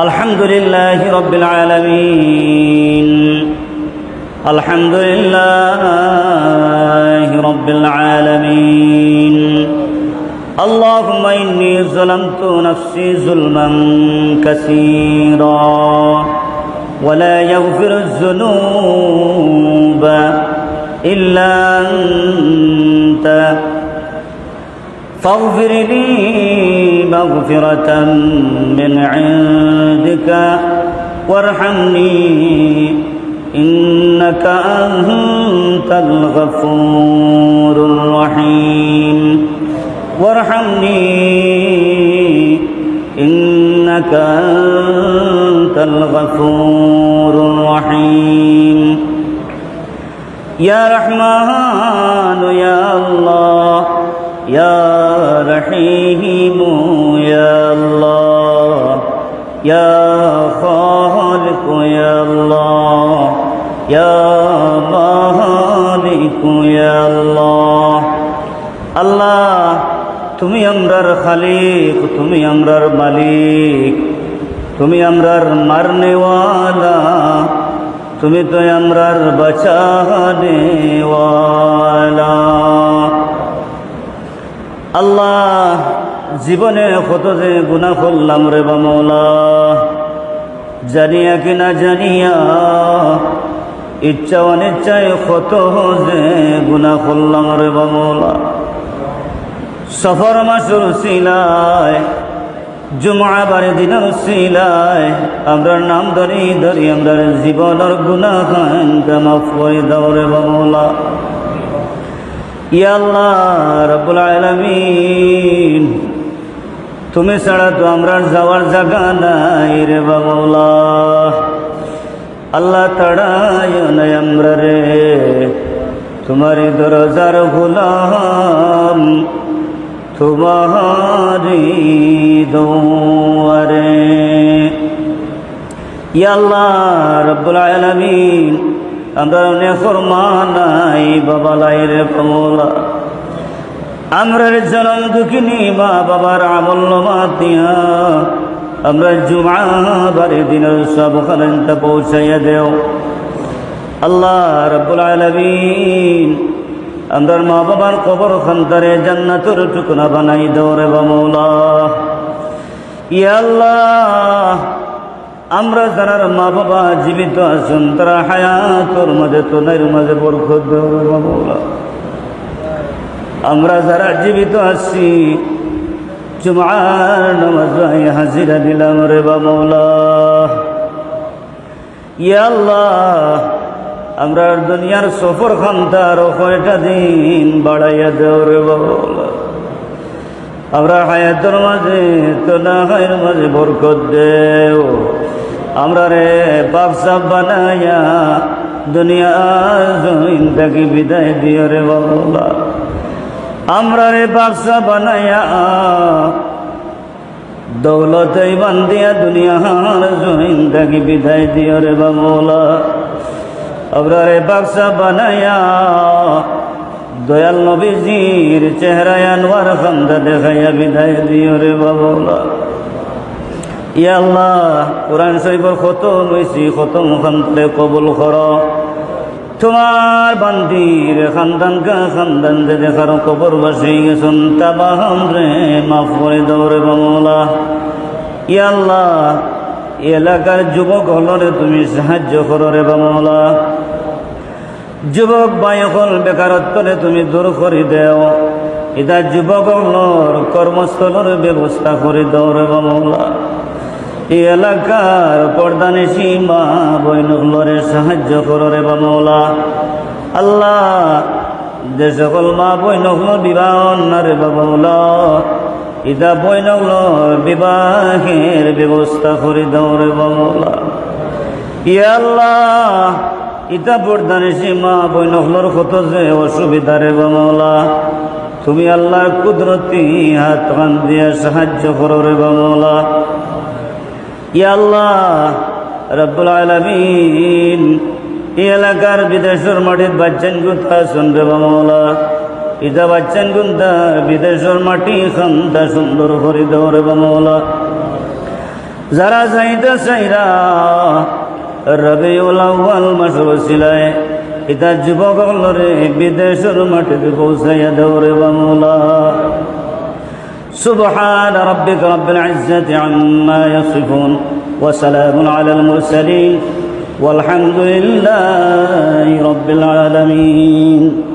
الحمد لله رب العالمين الحمد لله رب العالمين اللهم إني ظلمت نفسي ظلما كثيرا ولا يغفر الذنوب إلا أنت فاغفر لي مغفرة من عندك وارحمني إنك أنت الغفور الرحيم وارحمني إنك أنت الغفور الرحيم يا رحمن يا الله يا رحيم يا الله يا خالق يا الله يا مالك يا الله আল্লাহ তুমি আমরার খালিক, তুমি আমরার মালিক, তুমি আমরার মারনেওয়ালা, তুমি তো আমরার বাঁচানেওয়ালা। আল্লাহ জীবনে কত যে গুনাহ করলাম রে মওলা, জানিয়া কি না জানিয়া, ইচ্ছা অনিচ্ছায় কত যে গুনাহ করলাম রে মওলা। সফর মাসুর সিলায় জুমআ বারে দিনের সিলায় আমরার নাম ধরি ধরি আমরার জীবনের গুনাহ মাফ করে দাও রে মওলা। ইয়া আল্লাহ রাব্বুল আলামিন, তুমি ছাড়া তো আমরা যাওয়ার জায়গা নাই রে মওলা। আল্লাহ তাড়ায় নাই আমরা রে, তোমারি দরজার গোলাম, তোমারি দুয়ারে। ইয়া আল্লাহ রাব্বুল আলামিন, আমরা নেফরমানাই বাবা লাই রে মওলা। আমরার জনম দুঃখিনী মা বাবার আমল মাতিয়া আমরা জুমআ বারে দিনের সব খানটা পৌঁছাইয়া দেও আল্লাহ রাব্বুল আলামিন। আমরার মা বাবার কবর খানটারে জান্নাতের টুকরা বানাই দাও রে মওলা। ইয়া আল্লাহ, আমরা যারা মা বাবা জীবিত আছেন তারা হায়াতের মাঝে তোদের মাঝে বরকত দাও রে মওলা। আমরা যারা জীবিত আছি জুমআর নামাজে হাজিরা দিলাম রে মওলা। ইয়া আল্লাহ, আমরা দুনিয়ার সফর খানটা আরো কয়টা দিন বাড়াইয়া দাও রে মওলা। আমরা হায়াতের মাঝে তোদের মাঝে বরকত দেও। আমরা রে বাদশা বানায়া দুনিয়ার জমিন থেকে বিদায় দিও রে মওলা। আমরা রে বাদশা বানায়া দৌলত ইমান দিয়া দুনিয়ার জমিন থেকে বিদায় দিও রে মওলা। আমরা রে বাদশা বানায়া দয়াল নবীজির চেহারায় আনোয়ার খান্দা দেখাইয়া বিদায় দিও রে মওলা। ইয়া আল্লাহ, কোরআন শরীফের খতম হইছি, খতম খানতে কবুল করো। তোমার বান্দির খানদান যে দেখার কবর বাসি গেছেন তাবাহাম রে মাফ করে দাও রে মওলা। ইয়া আল্লাহ, এলাকার যুবক হলরে তুমি সাহায্য করো রে মওলা। যুবক ভাই হল বেকারত্বরে তুমি দূর করে দেও। এটা যুবক হলর কর্মস্থলের ব্যবস্থা করে দাও রে মওলা। এই এলাকার পর্দানিশী মা বইনগুলোরে সাহায্য করো রে মওলা। আল্লাহ, যে সকল মা বইনগুলো বিবাহ না রে মওলা, ইদা বইনগুলোর বিবাহের ব্যবস্থা করে দাও রে মওলা। ইয়া আল্লাহ, ইতা পর্দানিশী মা বইনগুলোর কত যে অসুবিধা রে মওলা, তুমি আল্লাহর কুদরতি হাত কান দিয়ে সাহায্য করো রে মওলা। ইয়া আল্লাহ রাব্বুল আলামিন, এই এলাকার বিদেশের মাটির বাচ্চান গুতা শুনবে মওলা। ইদা বাচ্চান গুন্দা বিদেশের মাটি খান্দা সুন্দর করে দেও রে মওলা। যারা যাইতে চাইরা রবিউল আউয়াল মাস ওসিলায় ইতা যুবক হলরে বিদেশের মাটিতে পৌঁছাইয়া দেওরে বাংলা سبحان ربك رب العزة عما يصفون وسلام على المرسلين والحمد لله رب العالمين